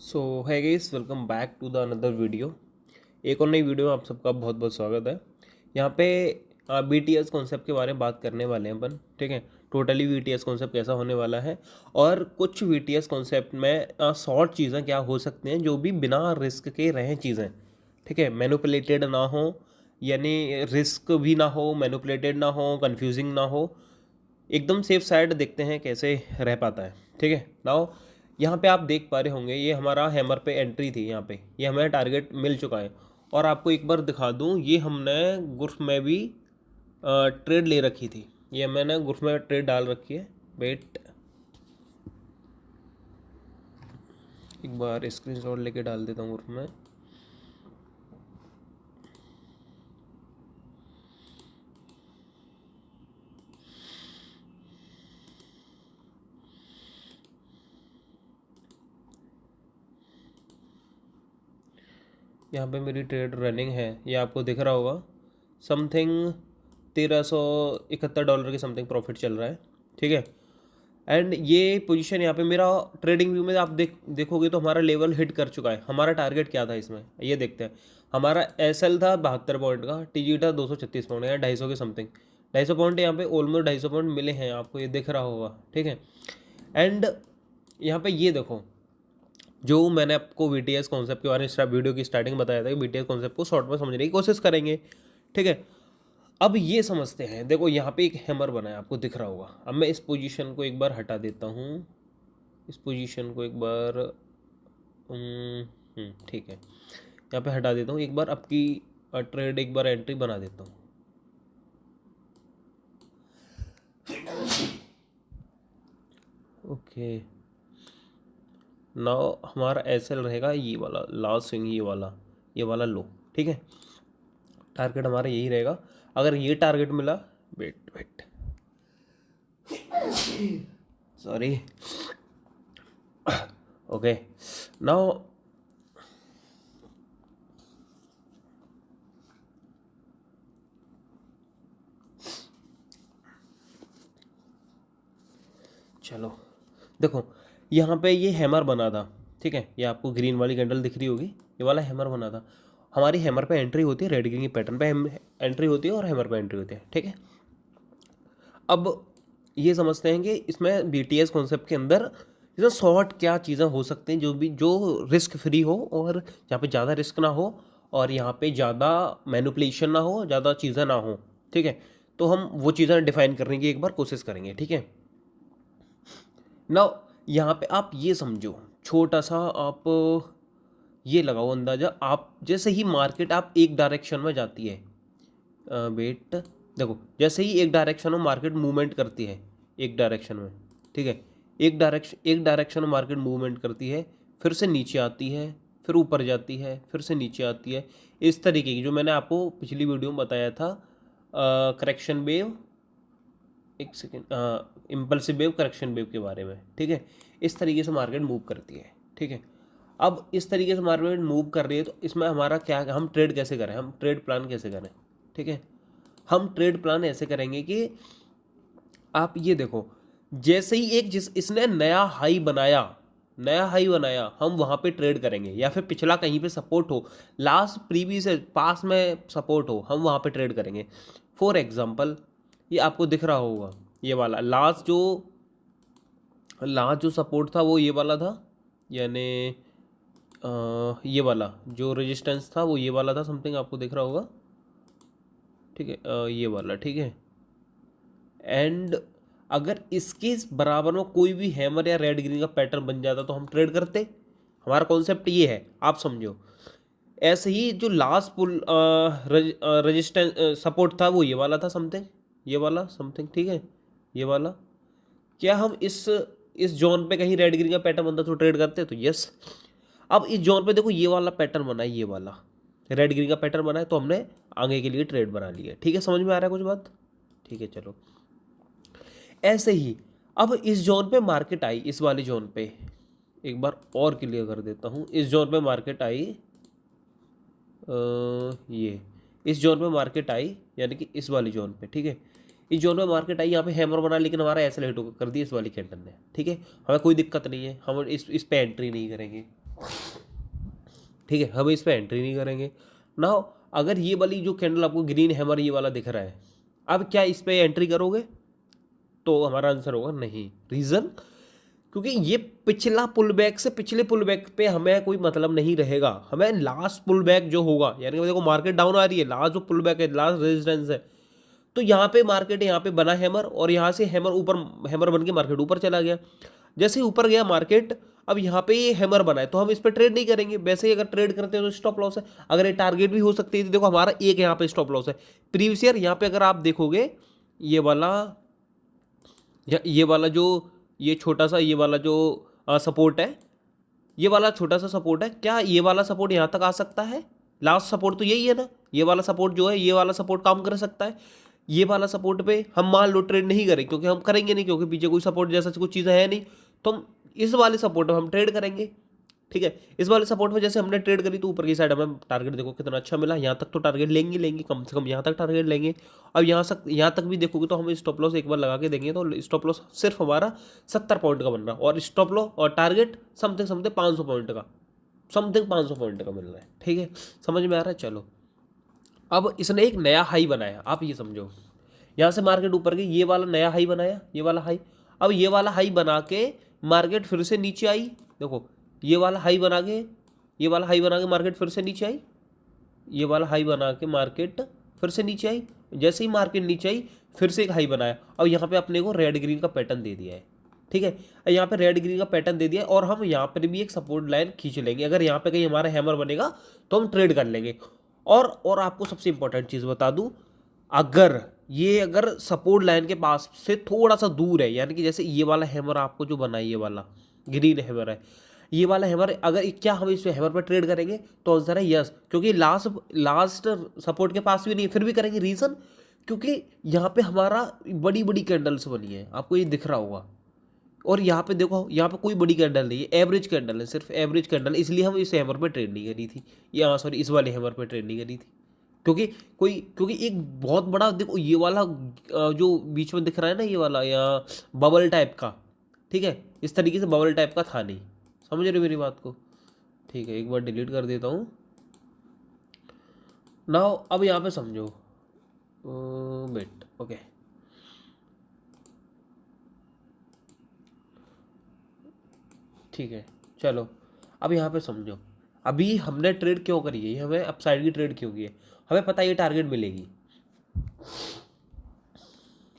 So hey guys, welcome back to the another video. एक और नई वीडियो में आप सबका बहुत बहुत स्वागत है। यहाँ पे BTS कॉन्सेप्ट के बारे में बात करने वाले हैं अपन। ठीक है, टोटली BTS कॉन्सेप्ट कैसा होने वाला है और कुछ BTS कॉन्सेप्ट में शॉर्ट चीज़ें क्या हो सकती हैं जो भी बिना रिस्क के रहें चीज़ें। ठीक है, मैनिपुलेटेड ना हो, यानी रिस्क भी ना हो, मैनिपुलेटेड ना हो, कंफ्यूजिंग ना हो, एकदम सेफ साइड देखते हैं कैसे रह पाता है। ठीक है, नाउ यहाँ पे आप देख पा रहे होंगे ये हमारा हैमर पे एंट्री थी। यहाँ पे ये हमें टारगेट मिल चुका है और आपको एक बार दिखा दूँ, ये हमने ग्रुप में भी ट्रेड ले रखी थी। ये मैंने ग्रुप में ट्रेड डाल रखी है। वेट, एक बार स्क्रीनशॉट लेके डाल देता हूँ ग्रुप में। यहाँ पे मेरी ट्रेड रनिंग है, ये आपको दिख रहा होगा। समथिंग $1371 के समथिंग प्रॉफिट चल रहा है। ठीक है, एंड ये पोजीशन यहाँ पे मेरा ट्रेडिंग व्यू में आप देखोगे तो हमारा लेवल हिट कर चुका है। हमारा टारगेट क्या था इसमें, ये देखते हैं। हमारा SL था 72 पॉइंट का, TG था 236 पॉइंट या 250 के समथिंग। 250 पॉइंट यहाँ पे ऑलमोस्ट 250 पॉइंट मिले हैं आपको, ये दिख रहा होगा। ठीक है, एंड यहाँ पे ये देखो, जो मैंने आपको BTS कॉन्सेप्ट के बारे में वीडियो की स्टार्टिंग बताया था कि BTS कॉन्सेप्ट को शॉर्ट में समझने की कोशिश करेंगे। ठीक है, अब ये समझते हैं। देखो यहाँ पे एक हैमर बना है, आपको दिख रहा होगा। अब मैं इस पोजीशन को एक बार हटा देता हूँ, इस पोजीशन को एक बार ठीक है, यहाँ पे हटा देता हूँ एक बार। आपकी ट्रेड एक बार एंट्री बना देता हूँ। ओके, नाउ हमारा SL रहेगा ये वाला लास्ट स्विंग, ये वाला लो। ठीक है, टारगेट हमारा यही रहेगा। अगर ये टारगेट मिला, wait wait, sorry, okay, now चलो देखो, यहाँ पे ये हैमर बना था। ठीक है, ये आपको ग्रीन वाली कैंडल दिख रही होगी, ये वाला हैमर बना था। हमारी हैमर पे एंट्री होती है, रेड ग्रीन की पैटर्न पे एंट्री होती है और हैमर पे एंट्री होती है। ठीक है, अब ये समझते हैं कि इसमें BTS कॉन्सेप्ट के अंदर इसमें शॉर्ट क्या चीज़ें हो सकती हैं जो रिस्क फ्री हो और जहाँ पे ज़्यादा रिस्क ना हो और यहाँ पे ज़्यादा मैनिपुलेशन ना हो, ज़्यादा चीज़ें ना हो। ठीक है, तो हम वो चीज़ें डिफाइन करने की एक बार कोशिश करेंगे। ठीक है, नाउ यहाँ पे आप ये समझो, छोटा सा आप ये लगाओ अंदाज़ा। आप जैसे ही मार्केट आप एक डायरेक्शन में जाती है, वेट, देखो जैसे ही एक डायरेक्शन में मार्केट मूवमेंट करती है, एक डायरेक्शन में। ठीक है, एक डायरेक्शन में मार्केट मूवमेंट करती है, फिर से नीचे आती है, फिर ऊपर जाती है, फिर से नीचे आती है। इस तरीके की जो मैंने आपको पिछली वीडियो में बताया था, करेक्शन वेव, एक second, impulsive wave, correction wave के बारे में। ठीक है, इस तरीके से मार्केट मूव करती है। ठीक है, अब इस तरीके से मार्केट मूव कर रही है तो इसमें हमारा क्या, हम ट्रेड कैसे करें, हम ट्रेड प्लान कैसे करें। ठीक है, हम ट्रेड प्लान ऐसे करेंगे कि आप ये देखो, जैसे ही एक जिस इसने नया हाई बनाया हम वहाँ पे ट्रेड करेंगे, या फिर पिछला कहीं पे सपोर्ट हो, लास्ट प्रीवियस पास में सपोर्ट हो, हम वहाँ पे ट्रेड करेंगे। फॉर एग्जांपल, ये आपको दिख रहा होगा, ये वाला लास्ट जो सपोर्ट था वो ये वाला था, यानी ये वाला जो रेजिस्टेंस था वो ये वाला था समथिंग, आपको दिख रहा होगा। ठीक है, ये वाला। ठीक है, एंड अगर इसके बराबर में कोई भी हैमर या रेड ग्रीन का पैटर्न बन जाता तो हम ट्रेड करते। हमारा कॉन्सेप्ट ये है, आप समझो। ऐसे ही जो लास्ट पुल रेजिस्टेंस सपोर्ट था वो ये वाला था समथिंग, ये वाला समथिंग। ठीक है, ये वाला, क्या हम इस जोन पे कहीं रेड ग्रीन का पैटर्न बनता तो ट्रेड करते, तो यस। अब इस जोन पे देखो ये वाला पैटर्न बना है, ये वाला रेड ग्रीन का पैटर्न बना है, तो हमने आगे के लिए ट्रेड बना लिया। ठीक है, समझ में आ रहा है कुछ बात। ठीक है, चलो ऐसे ही अब इस जोन पे मार्केट आई, इस वाले जोन पे एक बार और क्लियर कर देता हूँ। इस जोन पे मार्केट आई, ये इस जोन पे मार्केट आई, यानी कि इस वाली जोन पे। ठीक है, इस जोन पे मार्केट आई, यहाँ पे हैमर बना, लेकिन हमारा ऐसे हिट कर दिया इस वाली कैंडल ने। ठीक है, हमें कोई दिक्कत नहीं है, हम इस पे एंट्री नहीं करेंगे। ठीक है, हम इस पर एंट्री नहीं करेंगे ना। अगर ये वाली जो कैंडल आपको ग्रीन हैमर ये वाला दिख रहा है, अब क्या इस पर एंट्री करोगे? तो हमारा आंसर होगा नहीं। रीज़न, क्योंकि ये पिछला पुल बैक से पिछले पुल बैक पे हमें कोई मतलब नहीं रहेगा। हमें लास्ट पुल बैक जो होगा, यानी कि देखो मार्केट डाउन आ रही है, लास्ट जो पुल बैक है, लास्ट रेजिस्टेंस है, तो यहाँ पे मार्केट यहाँ पे बना हैमर, और यहाँ से हैमर ऊपर, हैमर बन के मार्केट ऊपर चला गया। जैसे ही ऊपर गया मार्केट, अब यहाँ पे ये हैमर बना है, तो हम इस पर ट्रेड नहीं करेंगे। वैसे ही अगर ट्रेड करते हैं तो स्टॉप लॉस है। अगर ये टारगेट भी हो सकती है, तो देखो हमारा एक यहाँ पे स्टॉप लॉस है। प्रीवियस ईयर यहाँ पे अगर आप देखोगे, ये वाला जो ये छोटा सा ये वाला जो सपोर्ट है, ये वाला छोटा सा सपोर्ट है, क्या ये वाला सपोर्ट यहाँ तक आ सकता है? लास्ट सपोर्ट तो यही है ना, ये वाला सपोर्ट जो है, ये वाला सपोर्ट काम कर सकता है। ये वाला सपोर्ट पे हम मान लो ट्रेड नहीं करें, क्योंकि हम करेंगे नहीं, क्योंकि पीछे कोई सपोर्ट जैसा कुछ चीज़ें है नहीं, तो हम इस वाले सपोर्ट में हम ट्रेड करेंगे। ठीक है, इस वाले सपोर्ट में जैसे हमने ट्रेड करी, तो ऊपर की साइड हमें टारगेट देखो कितना अच्छा मिला। यहाँ तक तो टारगेट लेंगे कम से कम, यहाँ तक टारगेट लेंगे। अब यहाँ तक भी देखोगे तो हम स्टॉप लॉस एक बार लगा के देंगे, तो स्टॉप लॉस सिर्फ हमारा 70 पॉइंट का बन रहा है, और स्टॉप लॉस और टारगेट समथिंग 500 पॉइंट का, समथिंग 500 पॉइंट का मिल रहा है। ठीक है, समझ में आ रहा है? चलो, अब इसने एक नया हाई बनाया, आप ये समझो, यहाँ से मार्केट ऊपर गई, ये वाला नया हाई बनाया, ये वाला हाई। अब ये वाला हाई बना के मार्केट फिर से नीचे आई, देखो ये वाला हाई बना के, ये वाला हाई बना के मार्केट फिर से नीचे आई, ये वाला हाई बना के मार्केट फिर से नीचे आई। जैसे ही मार्केट नीचे आई, फिर से एक हाई बनाया। अब यहाँ पे अपने को रेड ग्रीन का पैटर्न दे दिया है। ठीक है, यहाँ पे रेड ग्रीन का पैटर्न दे दिया है, और हम यहाँ पर भी एक सपोर्ट लाइन खींच लेंगे। अगर यहाँ पे कहीं हमारा हैमर बनेगा तो हम ट्रेड कर लेंगे। और आपको सबसे इंपॉर्टेंट चीज़ बता दूँ, अगर सपोर्ट लाइन के पास से थोड़ा सा दूर है, यानी कि जैसे ये वाला हैमर आपको जो बना है, ये वाला ग्रीन हैमर है, ये वाला हैमर, अगर क्या हम इस हैमर पर ट्रेड करेंगे? तो आंसर है यस, क्योंकि लास्ट सपोर्ट के पास भी नहीं है, फिर भी करेंगे। रीज़न, क्योंकि यहाँ पे हमारा बड़ी बड़ी कैंडल्स बनी है, आपको ये दिख रहा होगा, और यहाँ पे देखो, यहाँ पे कोई बड़ी कैंडल नहीं है, एवरेज कैंडल है, सिर्फ एवरेज कैंडल। इसलिए हम इस हैमर पर ट्रेड नहीं करी थी, या सॉरी इस वाले हैमर पर ट्रेड नहीं करी थी, क्योंकि एक बहुत बड़ा, देखो ये वाला जो बीच में दिख रहा है ना, ये वाला या बबल टाइप का, ठीक है, इस तरीके से बबल टाइप का था नहीं। समझ रहे हो मेरी बात को? ठीक है, एक बार डिलीट कर देता हूँ ना। अब यहाँ पे समझो, वेट, ओके, ठीक है, चलो अब यहाँ पे समझो, अभी हमने ट्रेड क्यों करी है, हमें अपसाइड की ट्रेड क्यों की है? हमें पता है ये टारगेट मिलेगी,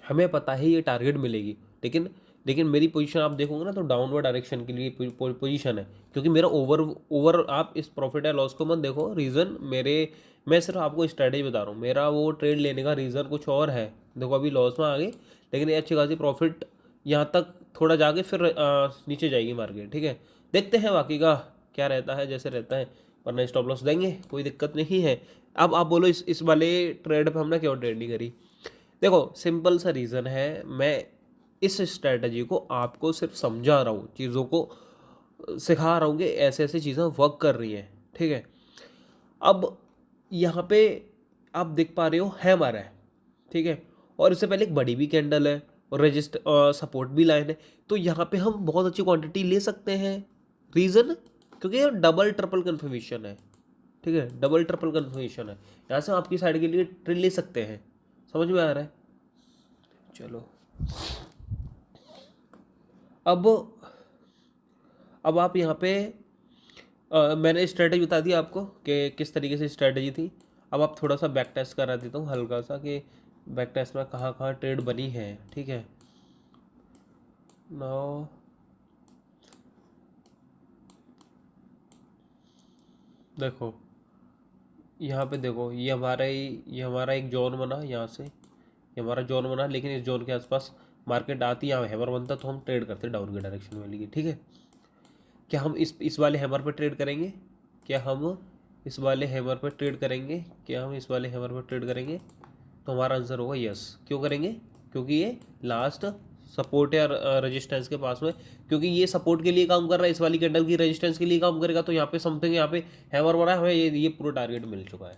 हमें पता है ये टारगेट मिलेगी, लेकिन मेरी पोजीशन आप देखोगे ना, तो डाउनवर्ड डायरेक्शन के लिए पोजीशन है, क्योंकि मेरा ओवर आप इस प्रॉफिट या लॉस को मत देखो। रीज़न मैं सिर्फ आपको स्ट्रैटेजी बता रहा हूँ, मेरा वो ट्रेड लेने का रीज़न कुछ और है। देखो अभी लॉस में आ गई, लेकिन ये अच्छी खासी प्रॉफिट यहाँ तक थोड़ा जाके फिर नीचे जाएगी मार्केट। ठीक है, देखते हैं बाकी का क्या रहता है, जैसे रहता है, वरना स्टॉप लॉस देंगे, कोई दिक्कत नहीं है। अब आप बोलो इस वाले ट्रेड पर हमने क्यों ट्रेड नहीं करी? देखो सिंपल सा रीज़न है, मैं इस स्ट्रैटेजी को आपको सिर्फ समझा रहा हूँ, चीज़ों को सिखा रहा हूँ कि ऐसे ऐसे चीज़ें वर्क कर रही हैं। ठीक है, अब यहाँ पे आप देख पा रहे हो हैमर है, ठीक है, और इससे पहले एक बड़ी भी कैंडल है, और रजिस्ट सपोर्ट भी लाइन है, तो यहाँ पे हम बहुत अच्छी क्वांटिटी ले सकते हैं। रीज़न, क्योंकि ये डबल ट्रिपल कन्फर्मेशन है। ठीक है, डबल ट्रिपल कन्फर्मेशन है, यहाँ से आपकी साइड के लिए ट्रेड ले सकते हैं। समझ में आ रहा है? चलो, अब आप यहाँ पे मैंने स्ट्रेटजी बता दी आपको कि किस तरीके से स्ट्रेटजी थी। अब आप थोड़ा सा बैक टेस्ट करा देता हूँ हल्का सा, कि बैक टेस्ट में कहाँ कहाँ ट्रेड बनी है। ठीक है, नाउ देखो, यहाँ पे देखो, ये हमारा एक जोन बना यहाँ से, ये हमारा जोन बना, लेकिन इस जोन के आसपास मार्केट आती है, यहाँ हैमर बनता, तो हम ट्रेड करते डाउन के डायरेक्शन में लिए। ठीक है, क्या हम इस वाले हैमर पर ट्रेड करेंगे? क्या हम इस वाले हैमर पर ट्रेड करेंगे? तो हमारा आंसर होगा यस। क्यों करेंगे? क्योंकि ये लास्ट सपोर्ट या रेजिस्टेंस के पास में, क्योंकि ये सपोर्ट के लिए काम कर रहा है, इस वाली कैंडल की रेजिस्टेंस के लिए काम करेगा, तो यहाँ पे समथिंग, यहाँ पे हैमर बना है, हमें ये पूरा टारगेट मिल चुका है।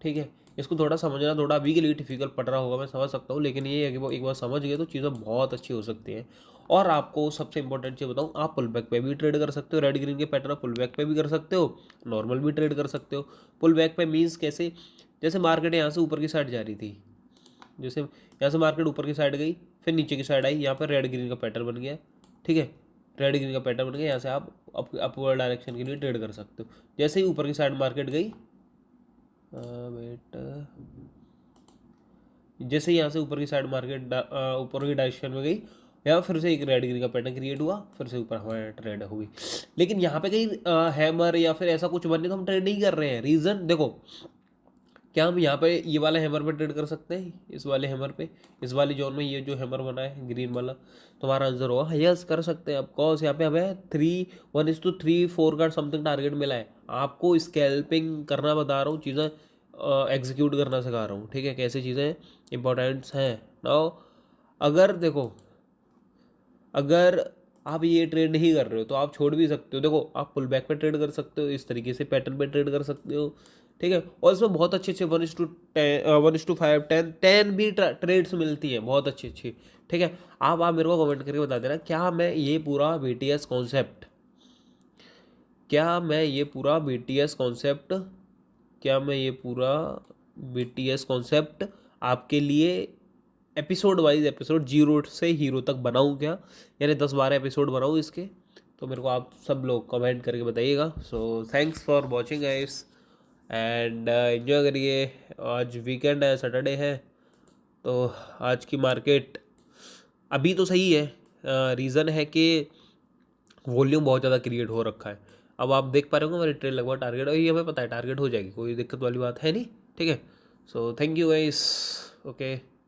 ठीक है, इसको थोड़ा समझना थोड़ा अभी के लिए डिफिकल्ट पड़ रहा होगा, मैं समझ सकता हूँ, लेकिन ये है कि वो एक बार समझ गए तो चीज़ें बहुत अच्छी हो सकती हैं। और आपको सबसे इंपॉर्टेंट चीज़ बताऊँ, आप पुल बैक पे भी ट्रेड कर सकते हो, रेड ग्रीन के पैटर्न पुल बैक पे भी कर सकते हो, नॉर्मल भी ट्रेड कर सकते हो। पुल बैक पे मीन्स कैसे, जैसे मार्केट यहाँ से ऊपर की साइड जा रही थी, जैसे यहाँ से मार्केट ऊपर की साइड गई, फिर नीचे की साइड आई, यहाँ पर रेड ग्रीन का पैटर्न बन गया, ठीक है, रेड ग्रीन का पैटर्न बन गया, यहाँ से आप अपवर्ड डायरेक्शन के लिए ट्रेड कर सकते हो। जैसे ही ऊपर की साइड मार्केट गई, वेट, जैसे यहाँ से ऊपर की साइड मार्केट ऊपर की डायरेक्शन में गई, यहाँ फिर से एक रेड ग्रीन का पैटर्न क्रिएट हुआ, फिर से ऊपर हमारा ट्रेड हुई। लेकिन यहाँ पे कहीं हैमर या फिर ऐसा कुछ बनने तो हम ट्रेड नहीं कर रहे हैं। रीज़न देखो, क्या हम यहाँ पे ये वाले हैमर पे ट्रेड कर सकते हैं, इस वाले हैमर पे, इस वाली जोन में ये जो हैमर बना है ग्रीन वाला, तुम्हारा आंसर होगा यस, कर सकते हैं। ऑफकोर्स यहाँ पे हमें 3:1:3-4 का समथिंग टारगेट मिला है। आपको स्कैल्पिंग करना बता रहा हूँ, चीज़ें एग्जीक्यूट करना सिखा रहा हूँ, ठीक है, कैसे चीज़ें इंपॉर्टेंट्स हैं। नाउ अगर देखो, अगर आप ये ट्रेड नहीं कर रहे हो तो आप छोड़ भी सकते हो। देखो, आप पुल बैक पे ट्रेड कर सकते हो, इस तरीके से पैटर्न पे ट्रेड कर सकते हो, ठीक है। और इसमें बहुत अच्छे अच्छे 1:10, 1:5, 10 भी ट्रेड्स मिलती हैं, बहुत अच्छी अच्छी, ठीक है। आप मेरे को कमेंट करके बता देना, क्या मैं ये पूरा BTS कॉन्सेप्ट, क्या मैं ये पूरा BTS कॉन्सेप्ट, क्या मैं ये पूरा BTS कॉन्सेप्ट आपके लिए एपिसोड वाइज, एपिसोड 0 से हीरो तक बनाऊँ क्या, यानी 10-12 एपिसोड बनाऊँ इसके, तो मेरे को आप सब लोग कमेंट करके बताइएगा। So thanks for watching guys, and enjoy करिए। आज वीकेंड है, सैटरडे है, तो आज की मार्केट अभी तो सही है। रीज़न है कि वॉल्यूम बहुत ज़्यादा क्रिएट हो रखा है। अब आप देख पा रहे हो हमारी ट्रेड लगभग टारगेट, और ये हमें पता है टारगेट हो जाएगी, कोई दिक्कत वाली बात है नहीं, ठीक है। So thank you guys, okay.